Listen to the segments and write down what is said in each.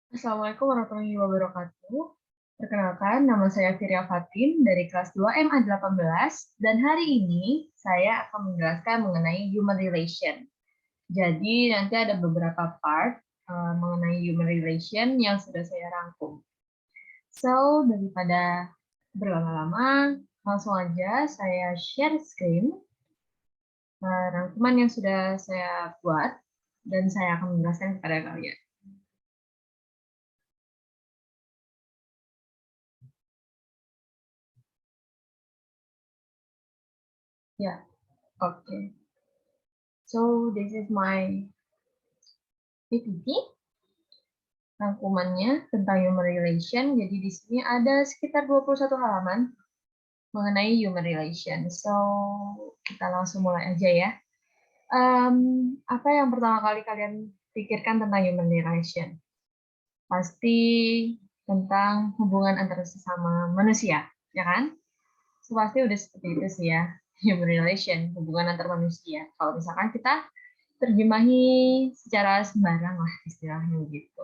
Assalamualaikum warahmatullahi wabarakatuh. Perkenalkan, nama saya Firya Fatin dari kelas 2 MA18 dan hari ini saya akan menjelaskan mengenai human relation. Jadi nanti ada beberapa part mengenai human relation yang sudah saya rangkum. So, daripada berlama-lama, langsung aja saya share screen rangkuman yang sudah saya buat dan saya akan menjelaskan kepada kalian. Ya, oke. So, this is my PPT, rangkumannya tentang human relation. Jadi di sini ada sekitar 21 halaman mengenai human relation. So, kita langsung mulai aja ya. Apa yang pertama kali kalian pikirkan tentang human relation? Pasti tentang hubungan antara sesama manusia, ya kan? So, pasti udah seperti itu sih ya, human relation, hubungan antar manusia. Kalau misalkan kita terjemahi secara sembarang lah istilahnya gitu.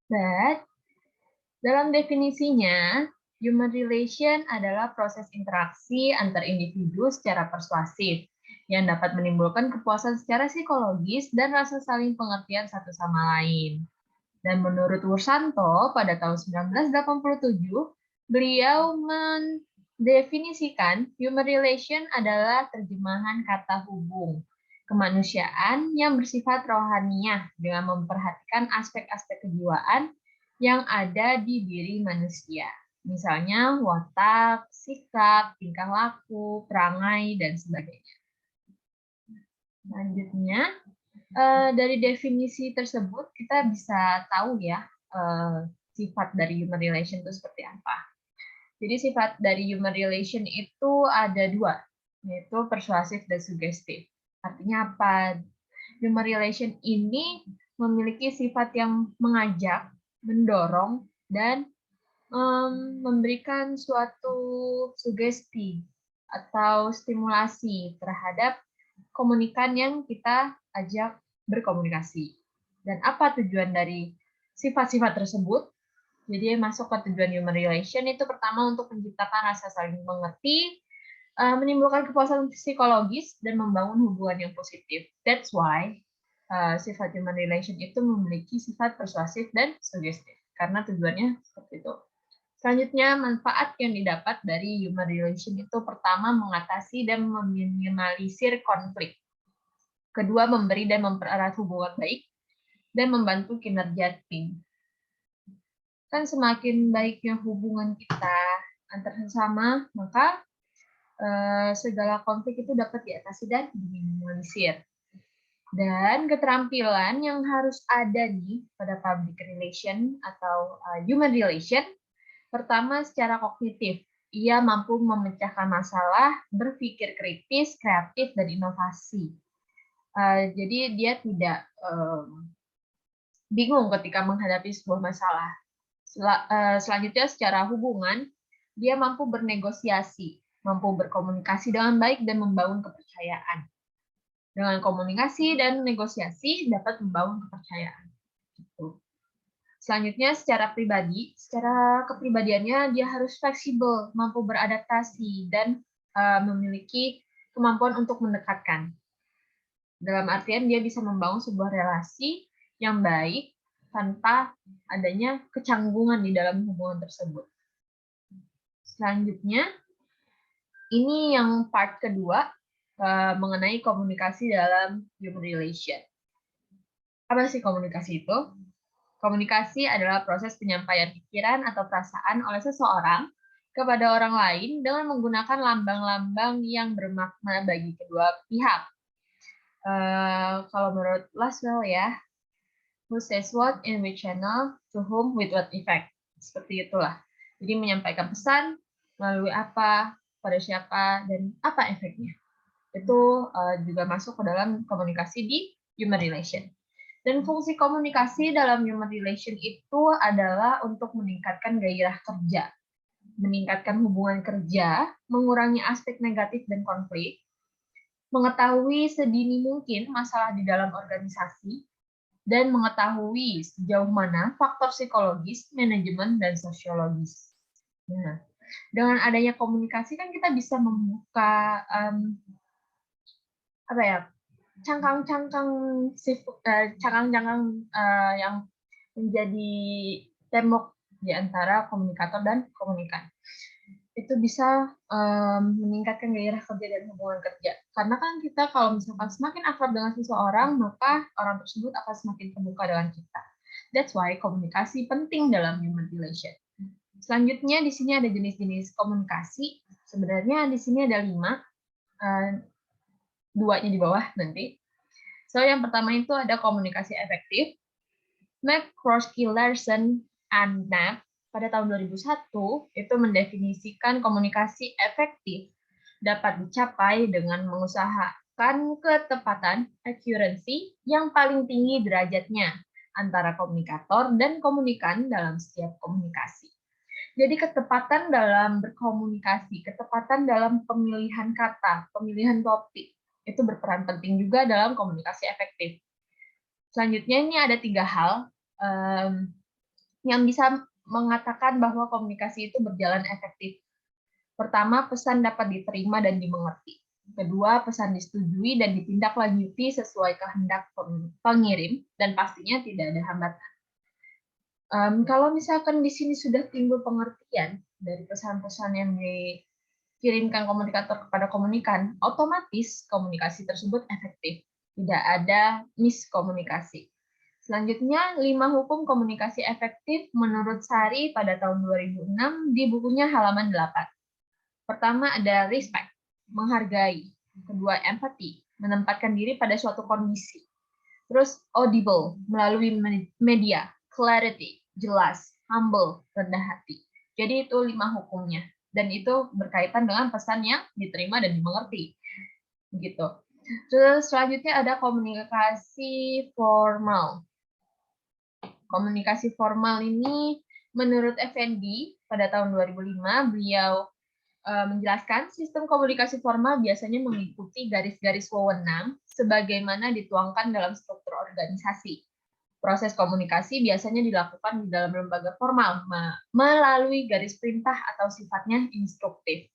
But, dalam definisinya, human relation adalah proses interaksi antar individu secara persuasif yang dapat menimbulkan kepuasan secara psikologis dan rasa saling pengertian satu sama lain. Dan menurut Wursanto, pada tahun 1987, beliau mendefinisikan human relation adalah terjemahan kata hubung kemanusiaan yang bersifat rohaniah dengan memperhatikan aspek-aspek kejiwaan yang ada di diri manusia. Misalnya watak, sikap, tingkah laku, perangai, dan sebagainya. Selanjutnya, dari definisi tersebut kita bisa tahu ya sifat dari human relation itu seperti apa. Jadi sifat dari human relation itu ada dua, yaitu persuasif dan sugestif. Artinya apa? Human relation ini memiliki sifat yang mengajak, mendorong, dan memberikan suatu sugesti atau stimulasi terhadap komunikan yang kita ajak berkomunikasi. Dan apa tujuan dari sifat-sifat tersebut? Jadi masuk ke tujuan human relation itu pertama untuk menciptakan rasa saling mengerti, menimbulkan kepuasan psikologis, dan membangun hubungan yang positif. That's why sifat human relation itu memiliki sifat persuasif dan sugestif. Karena tujuannya seperti itu. Selanjutnya, manfaat yang didapat dari human relation itu pertama mengatasi dan meminimalisir konflik. Kedua, memberi dan mempererat hubungan baik, dan membantu kinerja tim. Kan semakin baiknya hubungan kita antar sesama, maka segala konflik itu dapat diatasi dan diminimalisir. Dan keterampilan yang harus ada nih pada public relation atau human relation, pertama secara kognitif, ia mampu memecahkan masalah, berpikir kritis, kreatif, dan inovasi. Jadi dia tidak bingung ketika menghadapi sebuah masalah. Selanjutnya secara hubungan, dia mampu bernegosiasi, mampu berkomunikasi dengan baik dan membangun kepercayaan. Dengan komunikasi dan negosiasi dapat membangun kepercayaan. Gitu. Selanjutnya secara pribadi, secara kepribadiannya dia harus fleksibel, mampu beradaptasi, dan memiliki kemampuan untuk mendekatkan. Dalam artian dia bisa membangun sebuah relasi yang baik tanpa adanya kecanggungan di dalam hubungan tersebut. Selanjutnya, ini yang part kedua mengenai komunikasi dalam human relation. Apa sih komunikasi itu? Komunikasi adalah proses penyampaian pikiran atau perasaan oleh seseorang kepada orang lain dengan menggunakan lambang-lambang yang bermakna bagi kedua pihak. Kalau menurut Laswell ya, who says what in which channel, to whom, with what effect. Seperti itulah. Jadi menyampaikan pesan melalui apa, pada siapa, dan apa efeknya. Itu juga masuk ke dalam komunikasi di human relation. Dan fungsi komunikasi dalam human relation itu adalah untuk meningkatkan gairah kerja, meningkatkan hubungan kerja, mengurangi aspek negatif dan konflik, mengetahui sedini mungkin masalah di dalam organisasi, dan mengetahui sejauh mana faktor psikologis, manajemen, dan sosiologis. Nah, dengan adanya komunikasi kan kita bisa membuka apa ya, cangkang-cangkang yang menjadi tembok di antara komunikator dan komunikan. Itu bisa meningkatkan gairah kerja dan hubungan kerja. Karena kan kita kalau misalkan semakin akrab dengan seseorang, maka orang tersebut akan semakin terbuka dengan kita. That's why komunikasi penting dalam human relation. Selanjutnya di sini ada jenis-jenis komunikasi. Sebenarnya di sini ada 5, duanya di bawah nanti. So yang pertama itu ada komunikasi efektif. McCroskey, Larson, and Knapp pada tahun 2001 itu mendefinisikan komunikasi efektif dapat dicapai dengan mengusahakan ketepatan, accuracy, yang paling tinggi derajatnya antara komunikator dan komunikan dalam setiap komunikasi. Jadi ketepatan dalam berkomunikasi, ketepatan dalam pemilihan kata, pemilihan topik, itu berperan penting juga dalam komunikasi efektif. Selanjutnya ini ada 3 hal yang bisa mengatakan bahwa komunikasi itu berjalan efektif. Pertama, pesan dapat diterima dan dimengerti. Kedua, pesan disetujui dan ditindaklanjuti sesuai kehendak pengirim, dan pastinya tidak ada hambatan. Kalau misalkan di sini sudah timbul pengertian dari pesan-pesan yang dikirimkan komunikator kepada komunikan, otomatis komunikasi tersebut efektif. Tidak ada miskomunikasi. Selanjutnya, 5 hukum komunikasi efektif menurut Sari pada tahun 2006 di bukunya halaman 8. Pertama ada respect, menghargai. Kedua, empathy, menempatkan diri pada suatu kondisi. Terus audible, melalui media. Clarity, jelas. Humble, rendah hati. Jadi itu 5 hukumnya. Dan itu berkaitan dengan pesan yang diterima dan dimengerti. Begitu. Terus selanjutnya ada komunikasi formal. Komunikasi formal ini menurut Effendi pada tahun 2005 beliau menjelaskan sistem komunikasi formal biasanya mengikuti garis-garis wewenang sebagaimana dituangkan dalam struktur organisasi. Proses komunikasi biasanya dilakukan di dalam lembaga formal melalui garis perintah atau sifatnya instruktif.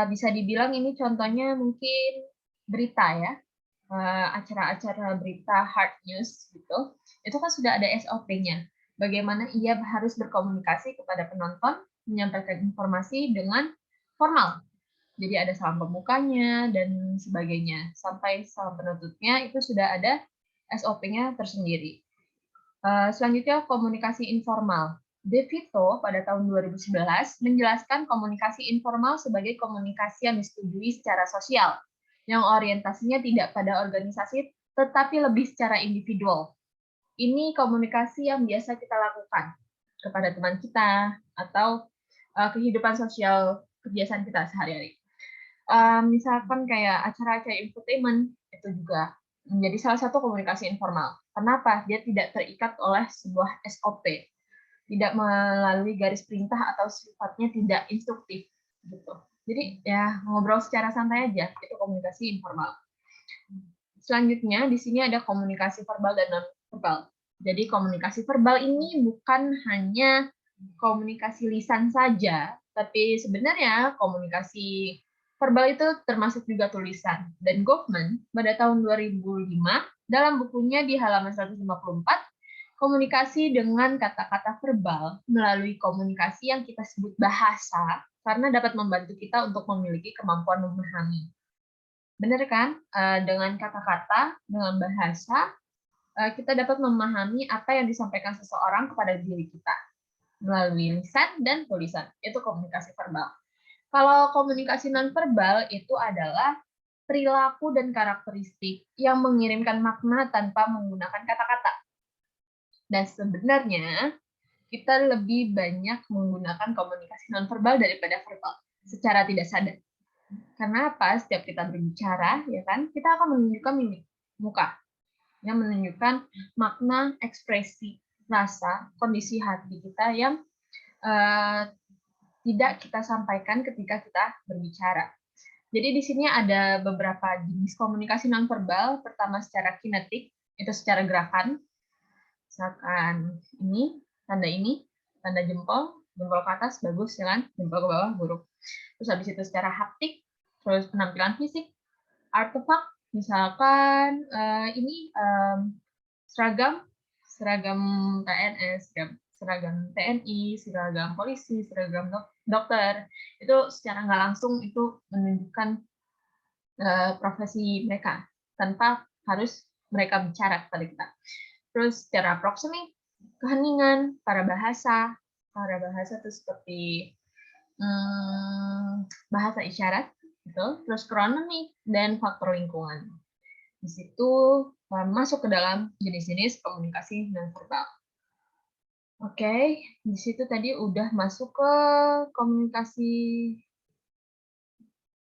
Bisa dibilang ini contohnya mungkin berita ya, acara-acara berita hard news gitu, itu kan sudah ada SOP-nya. Bagaimana ia harus berkomunikasi kepada penonton, menyampaikan informasi dengan formal. Jadi ada salam pembukanya dan sebagainya. Sampai salam penutupnya itu sudah ada SOP-nya tersendiri. Selanjutnya komunikasi informal. De Vito pada tahun 2011 menjelaskan komunikasi informal sebagai komunikasi yang disetujui secara sosial, yang orientasinya tidak pada organisasi, tetapi lebih secara individual. Ini komunikasi yang biasa kita lakukan kepada teman kita atau kehidupan sosial kebiasaan kita sehari-hari. Misalkan kayak acara-acara infotainment, itu juga menjadi salah satu komunikasi informal. Kenapa? Dia tidak terikat oleh sebuah SOP, tidak melalui garis perintah atau sifatnya tidak instruktif. Gitu. Jadi ya ngobrol secara santai aja, itu komunikasi informal. Selanjutnya di sini ada komunikasi verbal dan non-verbal. Jadi komunikasi verbal ini bukan hanya komunikasi lisan saja, tapi sebenarnya komunikasi verbal itu termasuk juga tulisan. Dan Goffman pada tahun 2005 dalam bukunya di halaman 154, komunikasi dengan kata-kata verbal melalui komunikasi yang kita sebut bahasa, karena dapat membantu kita untuk memiliki kemampuan memahami. Benar kan? Dengan kata-kata, dengan bahasa, kita dapat memahami apa yang disampaikan seseorang kepada diri kita melalui lisan dan tulisan. Itu komunikasi verbal. Kalau komunikasi nonverbal itu adalah perilaku dan karakteristik yang mengirimkan makna tanpa menggunakan kata-kata. Dan sebenarnya kita lebih banyak menggunakan komunikasi nonverbal daripada verbal secara tidak sadar. Karena apa? Setiap kita berbicara, ya kan, kita akan menunjukkan mimik muka yang menunjukkan makna, ekspresi, rasa, kondisi hati kita yang tidak kita sampaikan ketika kita berbicara. Jadi di sini ada beberapa jenis komunikasi nonverbal. Pertama secara kinetik, itu secara gerakan. Misalkan ini, tanda jempol ke atas, bagus ya kan, jempol ke bawah, buruk. Terus habis itu secara haptik, terus penampilan fisik, artefak, misalkan ini seragam PNS, seragam TNI, seragam polisi, seragam dokter, itu secara nggak langsung itu menunjukkan profesi mereka tanpa harus mereka bicara kepada kita. Terus secara proximate, keheningan, para bahasa itu seperti bahasa isyarat, gitu. Terus kronomik dan faktor lingkungan. Di situ masuk ke dalam jenis-jenis komunikasi nonverbal. Oke, di situ tadi udah masuk ke komunikasi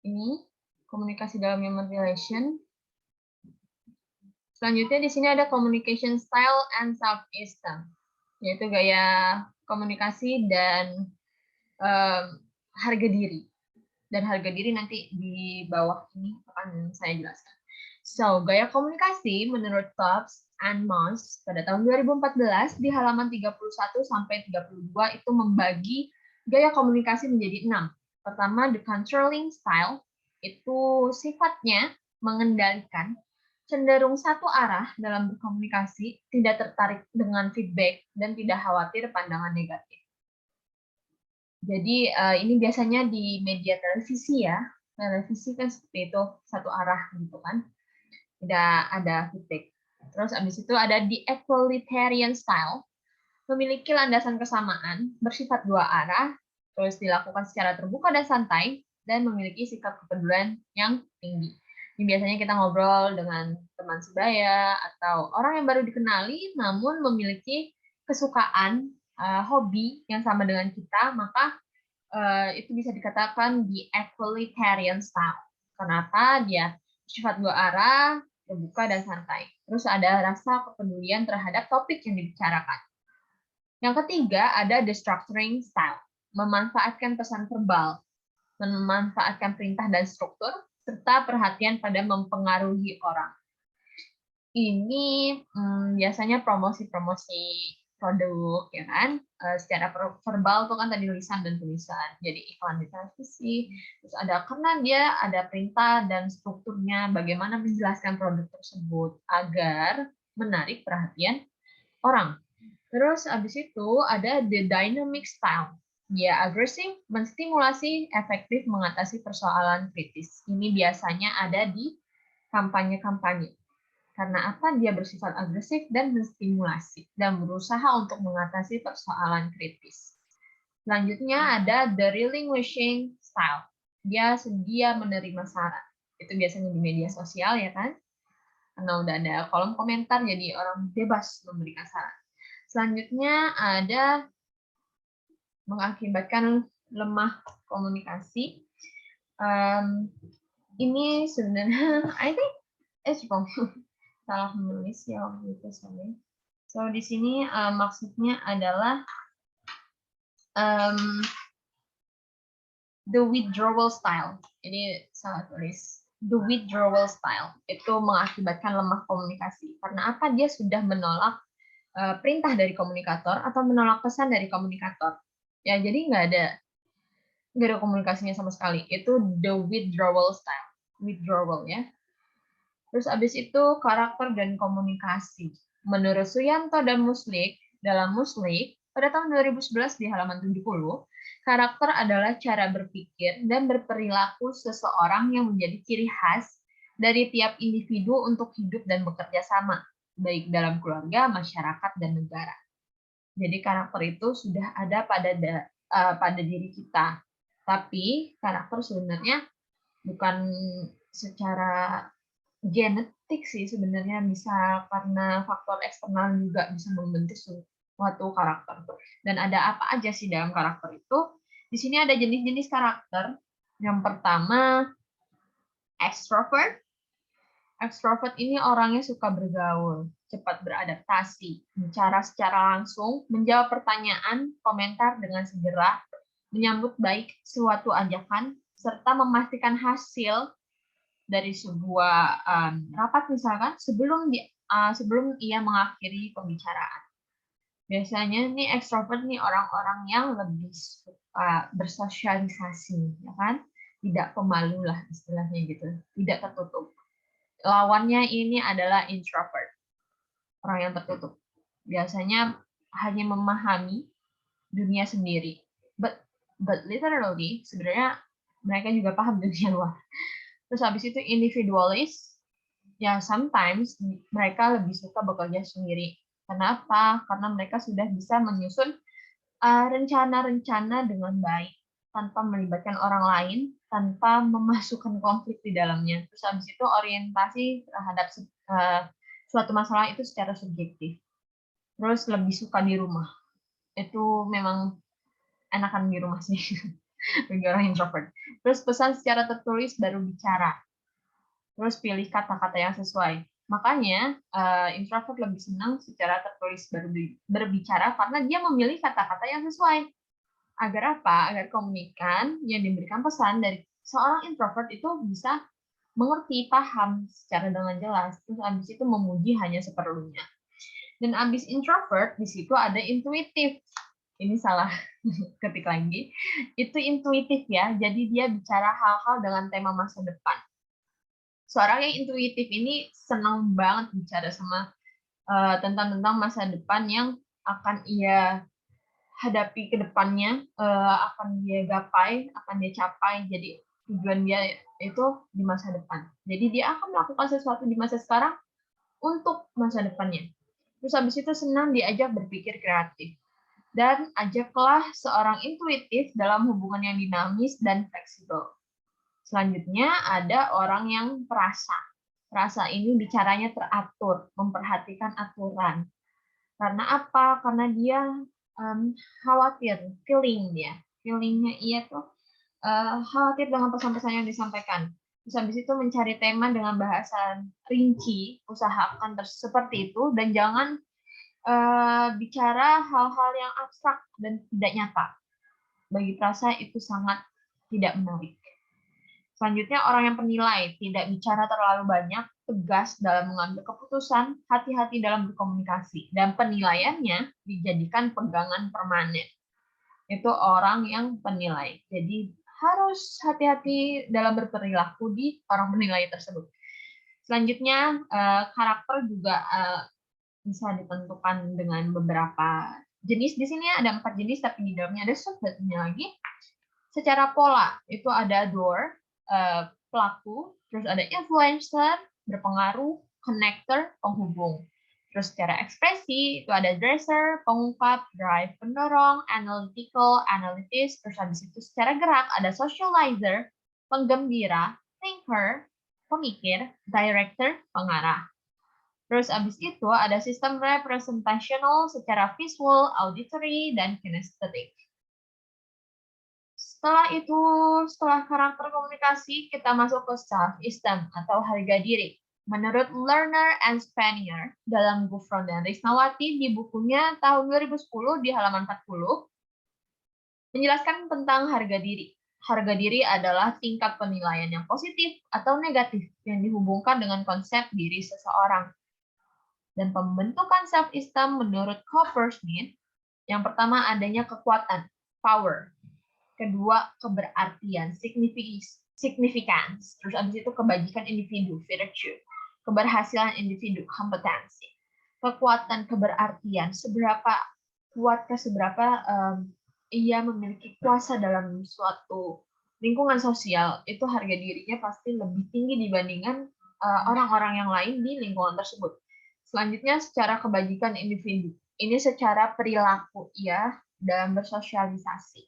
ini, komunikasi dalam human relation. Selanjutnya di sini ada communication style and self-esteem, yaitu gaya komunikasi dan harga diri. Dan harga diri nanti di bawah ini akan saya jelaskan. So, gaya komunikasi menurut Tubbs and Moss pada tahun 2014 di halaman 31 sampai 32 itu membagi gaya komunikasi menjadi 6. Pertama, the controlling style, itu sifatnya mengendalikan, cenderung satu arah dalam berkomunikasi, tidak tertarik dengan feedback, dan tidak khawatir pandangan negatif. Jadi ini biasanya di media televisi ya. Televisi kan seperti itu, satu arah gitu kan. Tidak ada feedback. Terus abis itu ada the equalitarian style, memiliki landasan kesamaan, bersifat dua arah, terus dilakukan secara terbuka dan santai, dan memiliki sikap kepedulian yang tinggi. Ini biasanya kita ngobrol dengan teman sebaya atau orang yang baru dikenali, namun memiliki kesukaan, hobi yang sama dengan kita, maka itu bisa dikatakan the equalitarian style. Kenapa? Dia sifat dua arah, terbuka dan santai. Terus ada rasa kepedulian terhadap topik yang dibicarakan. Yang ketiga ada the structuring style, memanfaatkan pesan verbal, memanfaatkan perintah dan struktur, serta perhatian pada mempengaruhi orang. Ini biasanya promosi-promosi produk, ya kan? Secara verbal itu kan tadi tulisan dan tulisan. Jadi iklan di televisi, terus ada karena dia ada perintah dan strukturnya, bagaimana menjelaskan produk tersebut agar menarik perhatian orang. Terus habis itu ada the dynamic style. Dia agresif, menstimulasi, efektif mengatasi persoalan kritis. Ini biasanya ada di kampanye-kampanye. Karena apa? Dia bersifat agresif dan menstimulasi dan berusaha untuk mengatasi persoalan kritis. Selanjutnya ada the relinquishing style. Dia sedia menerima saran. Itu biasanya di media sosial ya kan? Karena udah ada kolom komentar, jadi orang bebas memberikan saran. Selanjutnya ada mengakibatkan lemah komunikasi. Ini sebenarnya, I think it's wrong. Salah menulis ya waktu itu sorry. So di sini maksudnya adalah the withdrawal style. Ini salah tulis. The withdrawal style itu mengakibatkan lemah komunikasi. Karena apa? Dia sudah menolak perintah dari komunikator atau menolak pesan dari komunikator. Ya jadi nggak ada komunikasinya sama sekali. Itu the withdrawal style. Withdrawal ya. Terus abis itu karakter dan komunikasi. Menurut Suyanto dan Muslik, dalam Muslik, pada tahun 2011 di halaman 70, karakter adalah cara berpikir dan berperilaku seseorang yang menjadi ciri khas dari tiap individu untuk hidup dan bekerja sama, baik dalam keluarga, masyarakat, dan negara. Jadi karakter itu sudah ada pada diri kita. Tapi karakter sebenarnya bukan secara genetik sih sebenarnya, bisa karena faktor eksternal juga bisa membentuk suatu karakter. Dan ada apa aja sih dalam karakter itu? Di sini ada jenis-jenis karakter. Yang pertama, extrovert. Extrovert ini orangnya suka bergaul, cepat beradaptasi, bicara secara langsung, menjawab pertanyaan, komentar dengan segera, menyambut baik suatu ajakan, serta memastikan hasil dari sebuah rapat misalkan sebelum sebelum ia mengakhiri pembicaraan. Biasanya nih ekstrovert nih orang-orang yang lebih suka bersosialisasi, ya kan? Tidak pemalu lah istilahnya gitu, tidak tertutup. Lawannya ini adalah introvert, orang yang tertutup. Biasanya hanya memahami dunia sendiri. But literally sebenarnya mereka juga paham dunia luar. Terus habis itu individualis, ya sometimes mereka lebih suka bekerja sendiri. Kenapa? Karena mereka sudah bisa menyusun rencana-rencana dengan baik tanpa melibatkan orang lain, tanpa memasukkan konflik di dalamnya. Terus habis itu orientasi terhadap suatu masalah itu secara subjektif. Terus lebih suka di rumah. Itu memang enakan di rumah sih bagi orang introvert. Terus pesan secara tertulis baru bicara. Terus pilih kata-kata yang sesuai. Makanya introvert lebih senang secara tertulis baru berbicara karena dia memilih kata-kata yang sesuai. Agar apa? Agar komunikan yang diberikan pesan dari seorang introvert itu bisa mengerti, paham secara dengan jelas. Terus habis itu memuji hanya seperlunya. Dan habis introvert, di situ ada intuitif. Ini salah ketik lagi. Itu intuitif ya, jadi dia bicara hal-hal dengan tema masa depan. Seorang yang intuitif ini senang banget bicara sama tentang masa depan yang akan ia hadapi ke depannya, akan dia gapai, akan dia capai. Jadi tujuan dia itu di masa depan. Jadi dia akan melakukan sesuatu di masa sekarang untuk masa depannya. Terus habis itu senang diajak berpikir kreatif. Dan ajaklah seorang intuitif dalam hubungan yang dinamis dan fleksibel. Selanjutnya ada orang yang perasa. Perasa ini bicaranya teratur, memperhatikan aturan. Karena apa? Karena dia khawatir, feelingnya ia tuh khawatir dengan pesan-pesan yang disampaikan. Terus habis itu mencari tema dengan bahasa rinci, usahakan seperti itu, dan jangan bicara hal-hal yang abstrak dan tidak nyata. Bagi Prasa itu sangat tidak menarik. Selanjutnya orang yang penilai, tidak bicara terlalu banyak, tegas dalam mengambil keputusan, hati-hati dalam berkomunikasi, dan penilaiannya dijadikan pegangan permanen. Itu orang yang penilai. Jadi harus hati-hati dalam berperilaku di orang penilai tersebut. Selanjutnya karakter juga bisa ditentukan dengan beberapa jenis. Di sini ada 4 jenis, tapi di dalamnya ada subjetnya lagi. Secara pola itu ada doer, pelaku, terus ada influencer, berpengaruh, connector, penghubung. Terus secara ekspresi itu ada dresser, pengungkap, drive, pendorong, analytical, analytis. Terus habis itu secara gerak ada socializer, penggembira, thinker, pemikir, director, pengarah. Terus habis itu ada sistem representational secara visual, auditory, dan kinesthetic. Setelah karakter komunikasi, kita masuk ke self-esteem atau harga diri. Menurut Lerner and Spanier dalam Gufron dan Risnawati di bukunya tahun 2010 di halaman 40, menjelaskan tentang harga diri. Harga diri adalah tingkat penilaian yang positif atau negatif yang dihubungkan dengan konsep diri seseorang. Dan pembentukan self-esteem menurut Coppersmith, yang pertama adanya kekuatan, power. Kedua, keberartian, significance. Terus abis itu kebajikan individu, virtue. Keberhasilan individu, kompetensi. Kekuatan, keberartian, seberapa kuatkah, seberapa ia memiliki kuasa dalam suatu lingkungan sosial, itu harga dirinya pasti lebih tinggi dibandingkan orang-orang yang lain di lingkungan tersebut. Selanjutnya, secara kebajikan individu. Ini secara perilaku ia dalam bersosialisasi.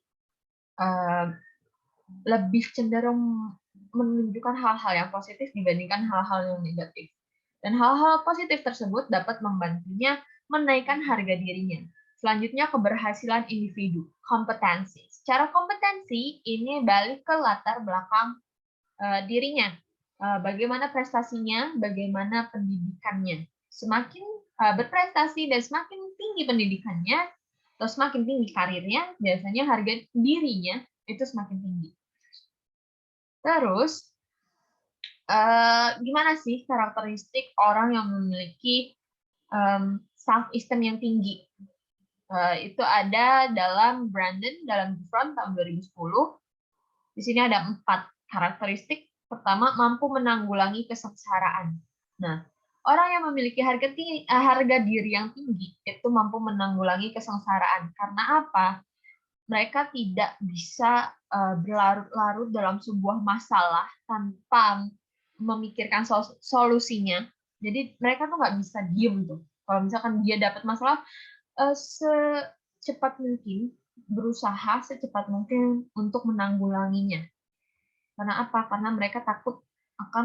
Lebih cenderung menunjukkan hal-hal yang positif dibandingkan hal-hal yang negatif. Dan hal-hal positif tersebut dapat membantunya menaikkan harga dirinya. Selanjutnya, keberhasilan individu, kompetensi. Secara kompetensi, ini balik ke latar belakang dirinya. Bagaimana prestasinya, bagaimana pendidikannya. Semakin berprestasi dan semakin tinggi pendidikannya, atau semakin tinggi karirnya, biasanya harga dirinya itu semakin tinggi. Terus, gimana sih karakteristik orang yang memiliki self-esteem yang tinggi. Itu ada dalam Brandon, dalam Gufron tahun 2010. Di sini ada 4 karakteristik. Pertama, mampu menanggulangi kesengsaraan. Nah, orang yang memiliki harga diri yang tinggi itu mampu menanggulangi kesengsaraan. Karena apa? Mereka tidak bisa berlarut-larut dalam sebuah masalah tanpa memikirkan solusinya. Jadi mereka tuh nggak bisa diem tuh. Kalau misalkan dia dapat masalah, secepat mungkin berusaha secepat mungkin untuk menanggulanginya. Karena apa? Karena mereka takut akan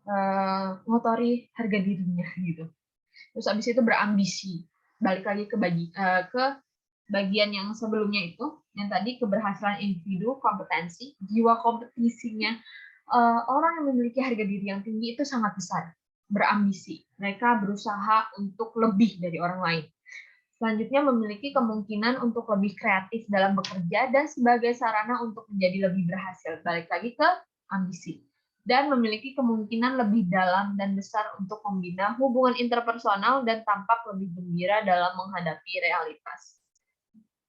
mengotori harga dirinya gitu. Terus abis itu berambisi. Balik lagi ke bagian yang sebelumnya itu, yang tadi keberhasilan individu, kompetensi, jiwa kompetisinya. Orang yang memiliki harga diri yang tinggi itu sangat besar, berambisi. Mereka berusaha untuk lebih dari orang lain. Selanjutnya memiliki kemungkinan untuk lebih kreatif dalam bekerja dan sebagai sarana untuk menjadi lebih berhasil. Balik lagi ke ambisi. Dan memiliki kemungkinan lebih dalam dan besar untuk membina hubungan interpersonal dan tampak lebih gembira dalam menghadapi realitas.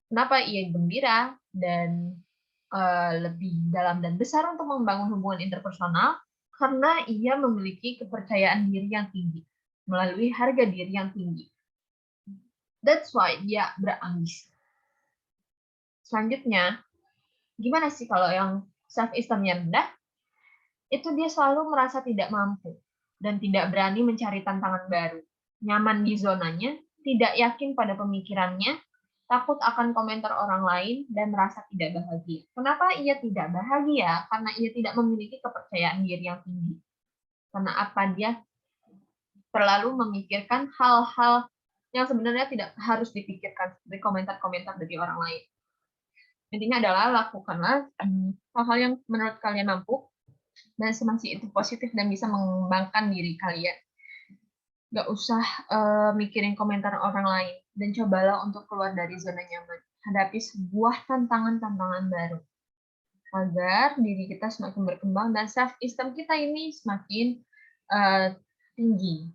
Kenapa ia gembira dan lebih dalam dan besar untuk membangun hubungan interpersonal? Karena ia memiliki kepercayaan diri yang tinggi melalui harga diri yang tinggi. That's why dia berambisi. Selanjutnya, gimana sih kalau yang self-esteem-nya rendah? Itu dia selalu merasa tidak mampu dan tidak berani mencari tantangan baru. Nyaman di zonanya, tidak yakin pada pemikirannya, takut akan komentar orang lain, dan merasa tidak bahagia. Kenapa ia tidak bahagia? Karena ia tidak memiliki kepercayaan diri yang tinggi. Karena apa? Dia terlalu memikirkan hal-hal yang sebenarnya tidak harus dipikirkan seperti komentar-komentar dari orang lain. Intinya adalah lakukanlah hal-hal yang menurut kalian mampu dan semasa itu positif dan bisa mengembangkan diri kalian. Gak usah mikirin komentar orang lain dan cobalah untuk keluar dari zona nyaman. Hadapi sebuah tantangan-tantangan baru agar diri kita semakin berkembang dan self-esteem kita ini semakin tinggi.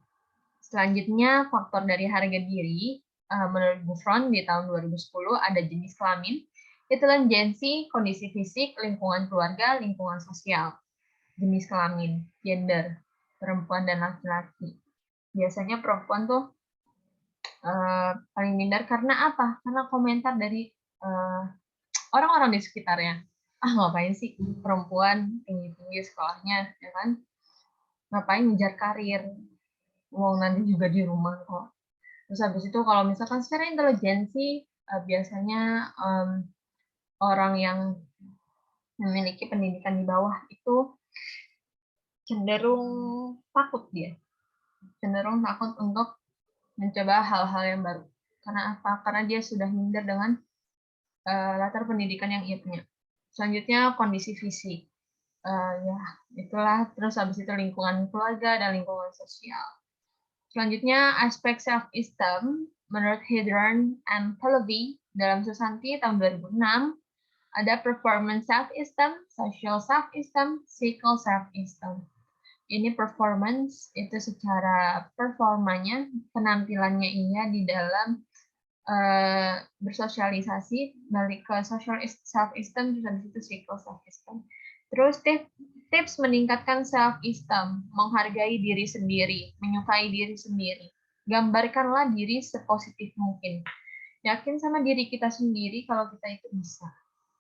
Selanjutnya, faktor dari harga diri, menurut Buffon di tahun 2010 ada jenis kelamin, intelijensi, kondisi fisik, lingkungan keluarga, lingkungan sosial. Jenis kelamin, gender, perempuan dan laki-laki. Biasanya perempuan tuh paling minder karena apa? Karena komentar dari orang-orang di sekitarnya. Ah, ngapain sih perempuan tinggi-tinggi sekolahnya, ya kan? Ngapain ngejar karir? Mau nanti juga di rumah kok. Terus habis itu kalau misalkan secara intelijensi, biasanya orang yang memiliki pendidikan di bawah itu cenderung takut dia. Cenderung takut untuk mencoba hal-hal yang baru. Karena apa? Karena dia sudah minder dengan latar pendidikan yang ia punya. Selanjutnya kondisi fisik. Ya, itulah. Terus habis itu lingkungan keluarga dan lingkungan sosial. Selanjutnya, aspek self-esteem menurut Hedron and Pallavi dalam Susanti tahun 2006 ada performance self-esteem, social self-esteem, psycho self-esteem. Ini performance itu secara performanya, penampilannya ia di dalam bersosialisasi, balik ke social self-esteem, terus habis itu psycho self-esteem. Terus tips meningkatkan self-esteem, menghargai diri sendiri, menyukai diri sendiri. Gambarkanlah diri sepositif mungkin. Yakin sama diri kita sendiri kalau kita itu bisa.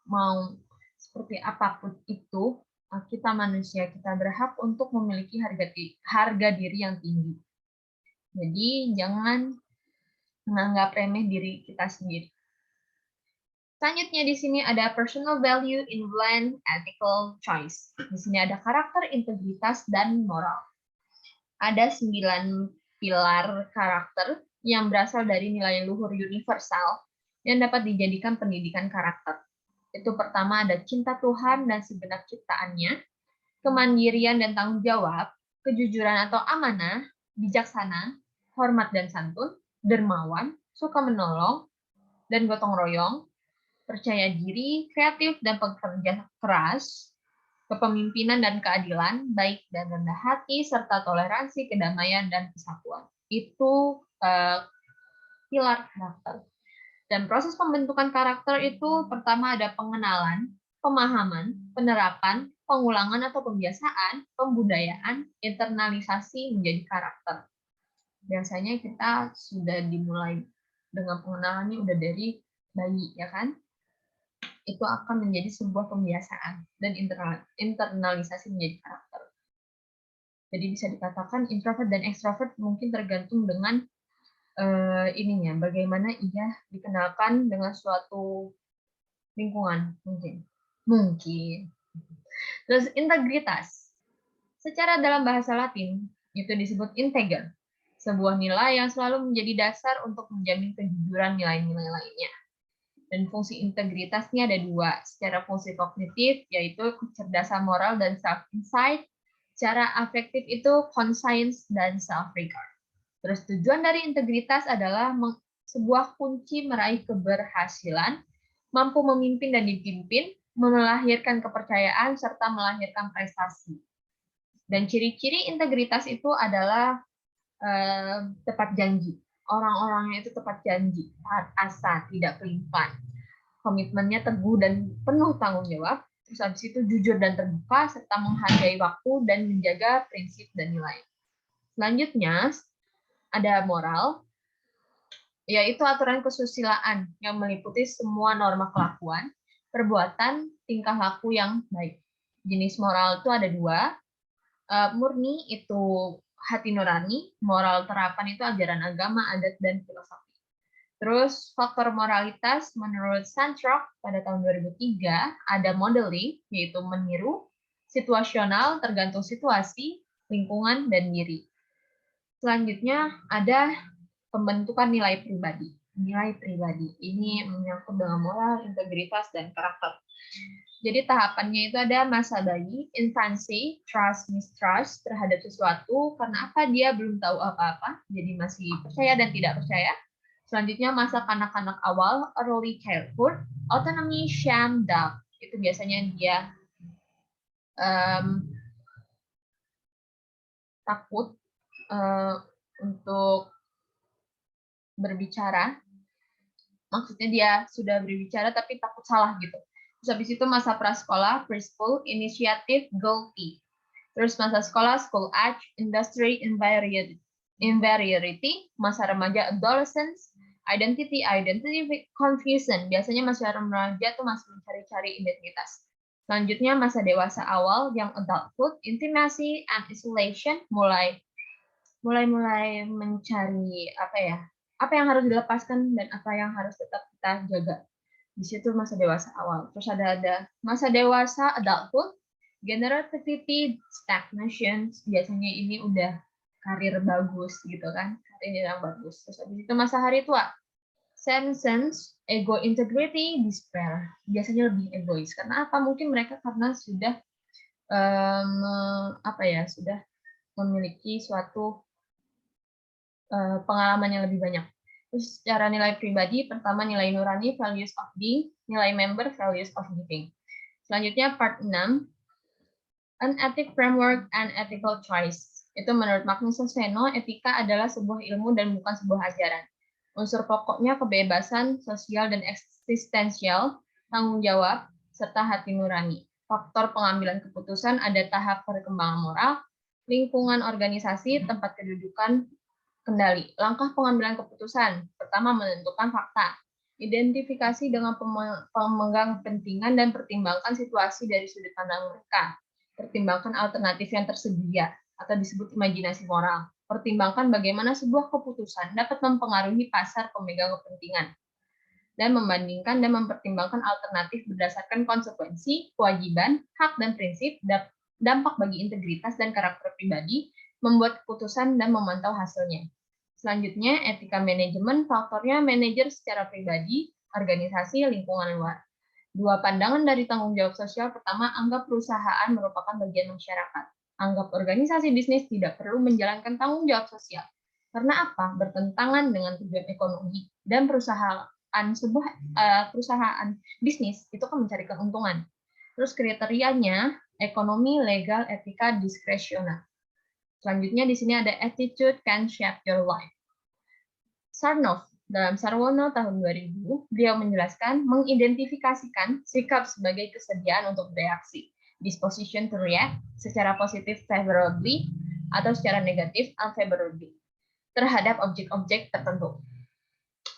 Mau seperti apapun itu, kita manusia, kita berhak untuk memiliki harga diri yang tinggi. Jadi jangan menganggap remeh diri kita sendiri. Selanjutnya di sini ada personal value, influence, ethical choice. Di sini ada karakter, integritas, dan moral. Ada 9 pilar karakter yang berasal dari nilai luhur universal yang dapat dijadikan pendidikan karakter. Itu pertama ada cinta Tuhan dan segenap ciptaannya, kemandirian dan tanggung jawab, kejujuran atau amanah, bijaksana, hormat dan santun, dermawan, suka menolong, dan gotong royong, percaya diri, kreatif, dan pekerja keras, kepemimpinan dan keadilan, baik dan rendah hati, serta toleransi, kedamaian, dan kesatuan. itu pilar karakter. Dan proses pembentukan karakter itu pertama ada pengenalan, pemahaman, penerapan, pengulangan atau pembiasaan, pembudayaan, internalisasi menjadi karakter. Biasanya kita sudah dimulai dengan pengenalannya udah dari bayi, ya kan? Itu akan menjadi sebuah pembiasaan dan internalisasi menjadi karakter. Jadi bisa dikatakan introvert dan extrovert mungkin tergantung dengan ininya, bagaimana ia dikenalkan dengan suatu lingkungan mungkin. Terus integritas. Secara dalam bahasa Latin itu disebut integer, sebuah nilai yang selalu menjadi dasar untuk menjamin kejujuran nilai-nilai lainnya. Dan fungsi integritasnya ada dua, secara fungsi kognitif yaitu kecerdasan moral dan self-insight, secara afektif itu conscience dan self-regard. Terus tujuan dari integritas adalah sebuah kunci meraih keberhasilan, mampu memimpin dan dipimpin, melahirkan kepercayaan, serta melahirkan prestasi. Dan ciri-ciri integritas itu adalah tepat janji. Orang-orangnya itu tepat janji, taat asa, tidak pelin-pelan. Komitmennya teguh dan penuh tanggung jawab. Terus habis itu jujur dan terbuka, serta menghargai waktu dan menjaga prinsip dan nilai. Selanjutnya, ada moral, yaitu aturan kesusilaan yang meliputi semua norma kelakuan, perbuatan, tingkah laku yang baik. Jenis moral itu ada dua, murni itu hati nurani, moral terapan itu ajaran agama, adat, dan filosofi. Terus faktor moralitas menurut Santrock pada tahun 2003 ada modeling, yaitu meniru, situasional tergantung situasi, lingkungan, dan diri. Selanjutnya ada pembentukan nilai pribadi. Nilai pribadi ini menyangkut dengan moral, integritas, dan karakter. Jadi tahapannya itu ada masa bayi, infancy, trust, mistrust terhadap sesuatu, karena apa dia belum tahu apa-apa, jadi masih percaya dan tidak percaya. Selanjutnya masa kanak-kanak awal, early childhood, autonomy, shame, doubt. Itu biasanya dia takut untuk berbicara. Maksudnya dia sudah berbicara tapi takut salah gitu. Terus habis itu masa prasekolah, preschool, inisiatif, guilty. Terus masa sekolah, school age, industry, inferiority, masa remaja, adolescence, identity confusion. Biasanya masa remaja tuh masih mencari-cari identitas. Selanjutnya masa dewasa awal, yang adulthood, intimacy and isolation, mulai mencari apa yang harus dilepaskan dan apa yang harus tetap kita jaga. Di situ masa dewasa awal. Terus ada masa dewasa adulthood, generativity, stagnation, biasanya ini udah karir bagus gitu kan, karir yang bagus. Terus habis itu masa hari tua, sense, ego integrity, despair. Biasanya lebih egois. Karena apa? Mungkin mereka karena sudah sudah memiliki suatu pengalaman yang lebih banyak. Terus secara nilai pribadi, pertama nilai nurani, values of being, nilai member, values of giving. Selanjutnya part 6, an ethic framework and ethical choice. Itu menurut Magnus Seno, etika adalah sebuah ilmu dan bukan sebuah ajaran. Unsur pokoknya kebebasan sosial dan eksistensial, tanggung jawab, serta hati nurani. Faktor pengambilan keputusan ada tahap perkembangan moral, lingkungan organisasi, tempat kedudukan, kendali. Langkah pengambilan keputusan. Pertama, menentukan fakta. Identifikasi dengan pemegang kepentingan dan pertimbangkan situasi dari sudut pandang mereka. Pertimbangkan alternatif yang tersedia atau disebut imajinasi moral. Pertimbangkan bagaimana sebuah keputusan dapat mempengaruhi pasar pemegang kepentingan. Dan membandingkan dan mempertimbangkan alternatif berdasarkan konsekuensi, kewajiban, hak, dan prinsip, dampak bagi integritas dan karakter pribadi, membuat keputusan dan memantau hasilnya. Selanjutnya, etika manajemen, faktornya manajer secara pribadi, organisasi, lingkungan luar. Dua pandangan dari tanggung jawab sosial. Pertama, anggap perusahaan merupakan bagian masyarakat. Anggap organisasi bisnis tidak perlu menjalankan tanggung jawab sosial. Karena apa? Bertentangan dengan tujuan ekonomi. Dan perusahaan bisnis itu kan mencari keuntungan. Terus kriterianya, ekonomi, legal, etika, diskresional. Selanjutnya di sini ada attitude can shape your life. Sarnoff dalam Sarwono tahun 2000, beliau menjelaskan mengidentifikasikan sikap sebagai kesediaan untuk bereaksi, disposition to react secara positif favorably atau secara negatif unfavorably terhadap objek-objek tertentu.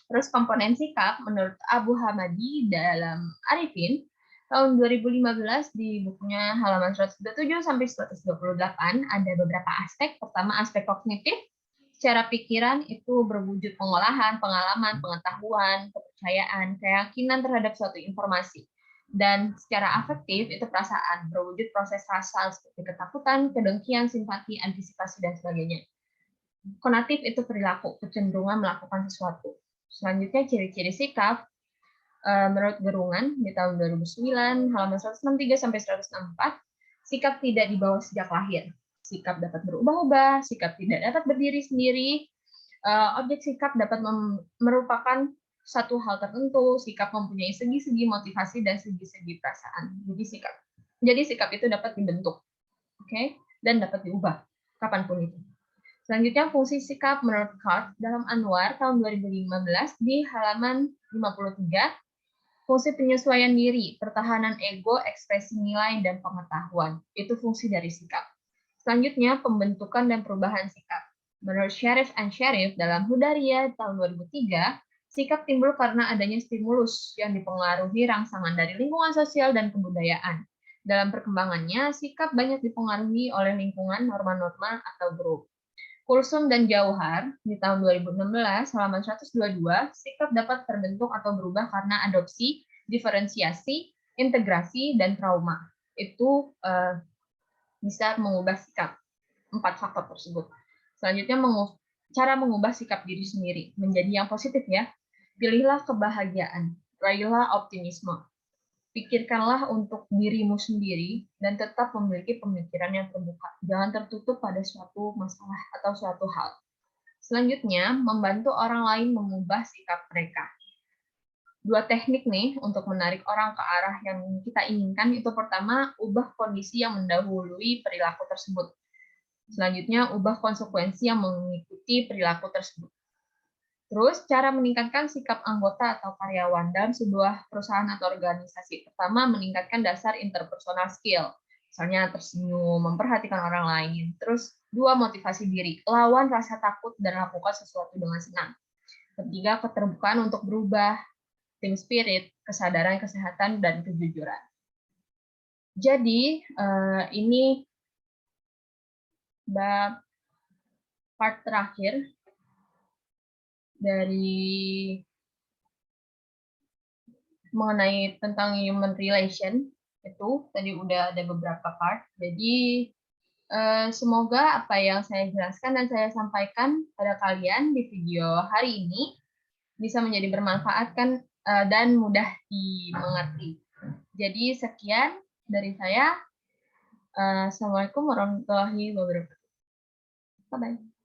Terus komponen sikap menurut Abu Hamadi dalam Arifin tahun 2015 di bukunya halaman 127 sampai 128 ada beberapa aspek. Pertama aspek kognitif, secara pikiran itu berwujud pengolahan, pengalaman, pengetahuan, kepercayaan, keyakinan terhadap suatu informasi. Dan secara afektif itu perasaan, berwujud proses rasa seperti ketakutan, kedengkian, simpati, antisipasi, dan sebagainya. Konatif itu perilaku, kecenderungan melakukan sesuatu. Selanjutnya ciri-ciri sikap menurut Gerungan di tahun 2009 halaman 163 sampai 164, sikap tidak dibawa sejak lahir. Sikap dapat berubah-ubah, sikap tidak dapat berdiri sendiri. Objek sikap dapat merupakan satu hal tertentu, sikap mempunyai segi-segi motivasi dan segi-segi perasaan. Jadi sikap itu dapat dibentuk, oke, dan dapat diubah kapanpun itu. Selanjutnya, fungsi sikap menurut Card dalam Anwar tahun 2015 di halaman 53, fungsi penyesuaian diri, pertahanan ego, ekspresi nilai, dan pengetahuan. Itu fungsi dari sikap. Selanjutnya, pembentukan dan perubahan sikap. Menurut Sharif and Sharif dalam Hudaria tahun 2003, sikap timbul karena adanya stimulus yang dipengaruhi rangsangan dari lingkungan sosial dan kebudayaan. Dalam perkembangannya, sikap banyak dipengaruhi oleh lingkungan, norma-norma, atau grup. Kulsum dan Jauhar di tahun 2016 halaman 122, sikap dapat terbentuk atau berubah karena adopsi, diferensiasi, integrasi, dan trauma. Itu bisa mengubah sikap. 4 faktor tersebut. Selanjutnya cara mengubah sikap diri sendiri menjadi yang positif ya. Pilihlah kebahagiaan, raihlah optimisme. Pikirkanlah untuk dirimu sendiri dan tetap memiliki pemikiran yang terbuka. Jangan tertutup pada suatu masalah atau suatu hal. Selanjutnya, membantu orang lain mengubah sikap mereka. 2 teknik nih untuk menarik orang ke arah yang kita inginkan. Itu pertama, ubah kondisi yang mendahului perilaku tersebut. Selanjutnya, ubah konsekuensi yang mengikuti perilaku tersebut. Terus, cara meningkatkan sikap anggota atau karyawan dalam sebuah perusahaan atau organisasi. Pertama, meningkatkan dasar interpersonal skill. Misalnya tersenyum, memperhatikan orang lain. Terus, 2, motivasi diri. Lawan rasa takut dan lakukan sesuatu dengan senang. Ketiga, keterbukaan untuk berubah. Team spirit, kesadaran kesehatan, dan kejujuran. Jadi, ini part terakhir dari mengenai tentang human relation itu tadi udah ada beberapa part. Jadi semoga apa yang saya jelaskan dan saya sampaikan pada kalian di video hari ini bisa menjadi bermanfaat kan dan mudah dimengerti. Jadi sekian dari saya. Assalamualaikum warahmatullahi wabarakatuh. Bye bye.